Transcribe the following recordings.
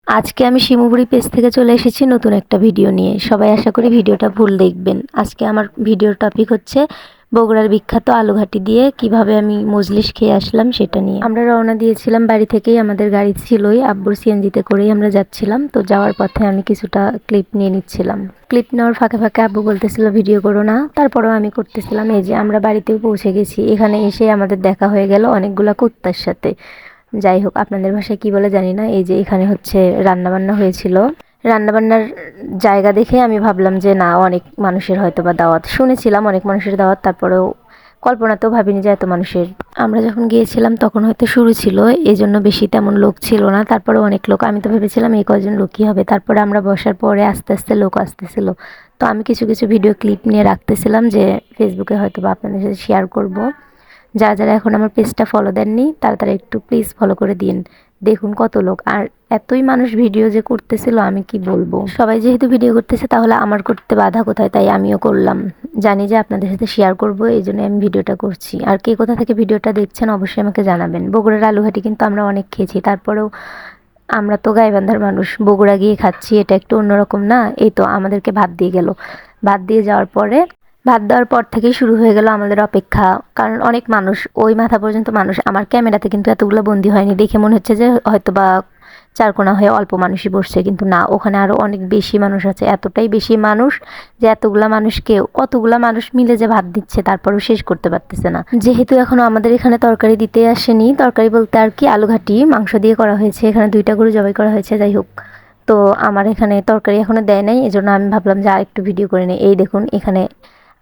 আজকে আমি শিমুগুড়ি পেজ থেকে চলে এসেছি নতুন একটা ভিডিও নিয়ে। সবাই আশা করি ভিডিওটা ফুল দেখবেন। আজকে আমার ভিডিওর টপিক হচ্ছে বগুড়ার বিখ্যাত আলুঘাটি দিয়ে কিভাবে আমি মজলিস খেয়ে আসলাম সেটা নিয়ে। আমরা রওনা দিয়েছিলাম বাড়ি থেকেই, আমাদের গাড়ি ছিলই, আব্বুর সিএনজিতে করেই আমরা যাচ্ছিলাম। তো যাওয়ার পথে আমি কিছুটা ক্লিপ নিয়ে নিচ্ছিলাম। ক্লিপ নেওয়ার ফাঁকে ফাঁকে আব্বু বলতেছিল ভিডিও করো না, তারপরেও আমি করতেছিলাম। এই যে আমরা বাড়িতেও পৌঁছে গেছি। এখানে এসে আমাদের দেখা হয়ে গেল অনেকগুলা কুত্তার সাথে। যাই হোক, আপনাদের ভাষায় কি বলে জানি না। এই যে এখানে হচ্ছে রান্নাবান্না হয়েছিল। রান্নাবান্নার জায়গা দেখে আমি ভাবলাম যে না, অনেক মানুষের হয়তো বা দাওয়াত, শুনেছিলাম অনেক মানুষের দাওয়াত, তারপরেও কল্পনাতেও ভাবিনি যে এত মানুষের। আমরা যখন গিয়েছিলাম তখন হয়তো শুরু ছিল, এই জন্য বেশি তেমন লোক ছিল না। তারপরে অনেক লোক, আমি তো ভেবেছিলাম এই কয়জন লোকই হবে। তারপরে আমরা বসার পরে আস্তে আস্তে লোক আসতেছিল। তো আমি কিছু কিছু ভিডিও ক্লিপ নিয়ে রাখতেছিলাম যে ফেসবুকে হয়তো বা আপনাদের সাথে শেয়ার করব। যারা যারা এখন আমার পেজটা ফলো দেননি তারা তারা একটু প্লিজ ফলো করে দিন। দেখুন কত লোক, আর এতই মানুষ ভিডিও যে করতেছিল আমি কি বলবো। সবাই যেহেতু ভিডিও করতেছে তাহলে আমার করতে বাধা কোথায়, তাই আমিও করলাম। জানি যে আপনাদের সাথে শেয়ার করব, এই জন্য আমি ভিডিওটা করছি। আর কে কোথা থেকে ভিডিওটা দেখছেন অবশ্যই আমাকে জানাবেন। বগুড়ার আলুঘাটি কিন্তু আমরা অনেক খেয়েছি, তারপরেও আমরা তো গাইবান্ধার মানুষ, বগুড়া গিয়ে খাচ্ছি, এটা একটু অন্যরকম না? এই তো আমাদেরকে ভাত দিয়ে গেল। ভাত দিয়ে যাওয়ার পরে, ভাত দেওয়ার পর থেকেই শুরু হয়ে গেল আমাদের অপেক্ষা। কারণ অনেক মানুষ, ওই মাথা পর্যন্ত মানুষ। আমার ক্যামেরাতে কিন্তু এতগুলো বন্দি হয়নি দেখে মনে হচ্ছে যে হয়তো বা চারকোনা হয়ে অল্প মানুষই বসছে, কিন্তু না, ওখানে আরো অনেক বেশি মানুষ আছে। এতটাই বেশি মানুষ যে এতগুলা মানুষকে, অতগুলা মানুষ মিলে যে ভাত দিচ্ছে তারপরেও শেষ করতে পারতেছে না। যেহেতু এখনো আমাদের এখানে তরকারি দিতে আসেনি, তরকারি বলতে আর কি, আলুঘাটি মাংস দিয়ে করা হয়েছে, এখানে 2টা গরু জবাই করা হয়েছে। যাই হোক, তো আমার এখানে তরকারি এখনো দেয় নাই, এজন্য আমি ভাবলাম যে আর একটু ভিডিও করে নিই। এই দেখুন, এখানে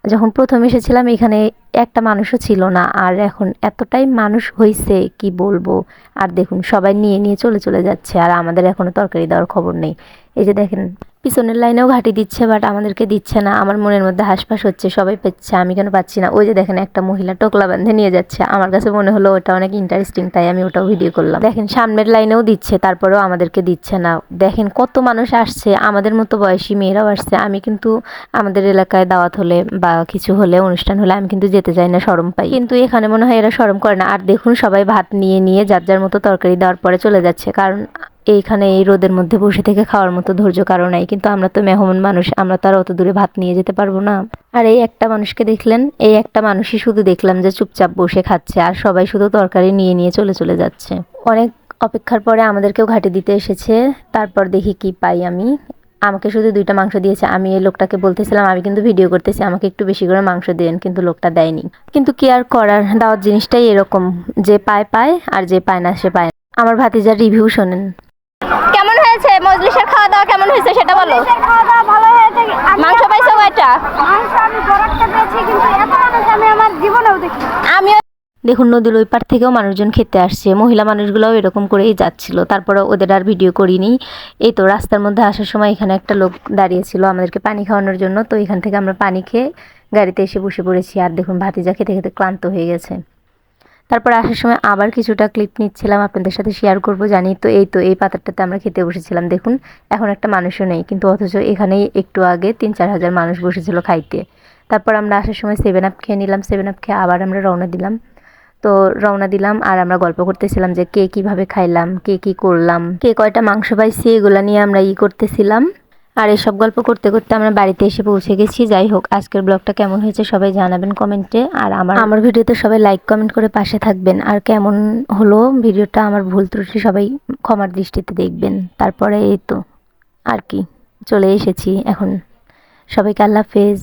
যখন প্রথম এসেছিলাম এখানে একটা মানুষও ছিল না, আর এখন এতটাই মানুষ হয়েছে কি বলবো। আর দেখুন সবাই নিয়ে নিয়ে চলে চলে যাচ্ছে, আর আমাদের এখনো তরকারি দেওয়ার খবর নেই। এই যে দেখেন পিছনের লাইনেও ঘাটি দিচ্ছে, বাট আমাদেরকে দিচ্ছে না। আমার মনের মধ্যে হাঁসফাঁস হচ্ছে, সবাই পাচ্ছে, আমি কেন পাচ্ছি না। ওই যে দেখেন একটা মহিলা টোকলা বাঁধে নিয়ে যাচ্ছে, আমার কাছে মনে হলো ওটা অনেক ইন্টারেস্টিং, তাই আমি ওটাও ভিডিও করলাম। দেখেন সামনের লাইনেও দিচ্ছে, তারপরেও আমাদেরকে দিচ্ছে না। দেখেন কত মানুষ আসছে, আমাদের মতো বয়সী মেয়েরাও আসছে। আমি কিন্তু আমাদের এলাকায় দাওয়াত হলে বা কিছু হলে, অনুষ্ঠান হলে আমি কিন্তু যেতে চাই না, শরম পাই। কিন্তু এখানে মনে হয় এরা শরম করে না। আর দেখুন সবাই ভাত নিয়ে নিয়ে যার যার মতো তরকারি দেওয়ার পরে চলে যাচ্ছে, কারণ এইখানে এই রোদের মধ্যে বসে থেকে খাওয়ার মতো ধৈর্য কারো নাই। কিন্তু আমরা তো মেহমান মানুষ, আমরা তো আর অত দূরে ভাত নিয়ে যেতে পারবো না। আর এই একটা মানুষকে দেখলেন, এই একটা মানুষই শুধু দেখলাম যে চুপচাপ বসে খাচ্ছে, আর সবাই শুধু তরকারি নিয়ে নিয়ে চলে চলে যাচ্ছে। অনেক অপেক্ষার পরে আমাদেরকেও ঘাটি দিতে এসেছে। তারপর দেখি কি পাই আমি। আমাকে শুধু 2টা মাংস দিয়েছে। আমি এই লোকটাকে বলতেছিলাম আমি কিন্তু ভিডিও করতেছি, আমাকে একটু বেশি করে মাংস দেন, কিন্তু লোকটা দেয়নি। কিন্তু কি আর করার, দাওয়াত জিনিসটাই এরকম, যে পায় পায় আর যে পায় না সে পায় না। আমার ভাতিজার রিভিউ শোনেন। কেমন হয়েছে মজলিসের খাওয়া দাওয়া, কেমন হয়েছে সেটা বলো। খাওয়া দাওয়া ভালো হয়েছে। মাংস পাইছো কয়টা? মাংস আমি বড়টা পেয়েছি, কিন্তু এত মানুষ আমি আমার জীবনেও দেখিনি। আমিও। দেখুন নদীর ওই পার থেকেও মানুষজন খেতে আসছে, মহিলা মানুষগুলোও এরকম করেই যাচ্ছিল। তারপরে ওদের আর ভিডিও করিনি। এই তো রাস্তার মধ্যে আসার সময় এখানে একটা লোক দাঁড়িয়েছিল আমাদেরকে পানি খাওয়ানোর জন্য, তো এখান থেকে আমরা পানি খেয়ে গাড়িতে এসে বসে পড়েছি। আর দেখুন ভাতিজা খেতে খেতে ক্লান্ত হয়ে গেছে। তারপর আসার সময় আবার কিছুটা ক্লিপ নিচ্ছিলাম, আপনাদের সাথে শেয়ার করব জানি। তো এই পাতাটাতে আমরা খেতে বসেছিলাম। দেখুন এখন একটা মানুষও নেই, কিন্তু অথচ এখানেই একটু আগে 3-4 হাজার মানুষ বসেছিল খাইতে। তারপর আমরা আসার সময় 7 আপ খেয়ে নিলাম। 7 আপ খেয়ে আবার আমরা রওনা দিলাম। আর আমরা গল্প করতেছিলাম যে কে কিভাবে খাইলাম, কে কি করলাম, কে কয়টা মাংস পাইছি, এগুলা নিয়ে আমরা করতেছিলাম। আর এসব গল্প করতে করতে আমরা বাড়িতে এসে পৌঁছে গেছি। যাই হোক, আজকের ব্লগটা কেমন হয়েছে সবাই জানাবেন কমেন্টে। আর আমার ভিডিওতে সবাই লাইক কমেন্ট করে পাশে থাকবেন। আর কেমন হলো ভিডিওটা, আমার ভুল ত্রুটি সবাই ক্ষমার দৃষ্টিতে দেখবেন। তারপরে এই তো আর কি, চলে এসেছি এখন। সবাইকে আল্লাহ হাফেজ।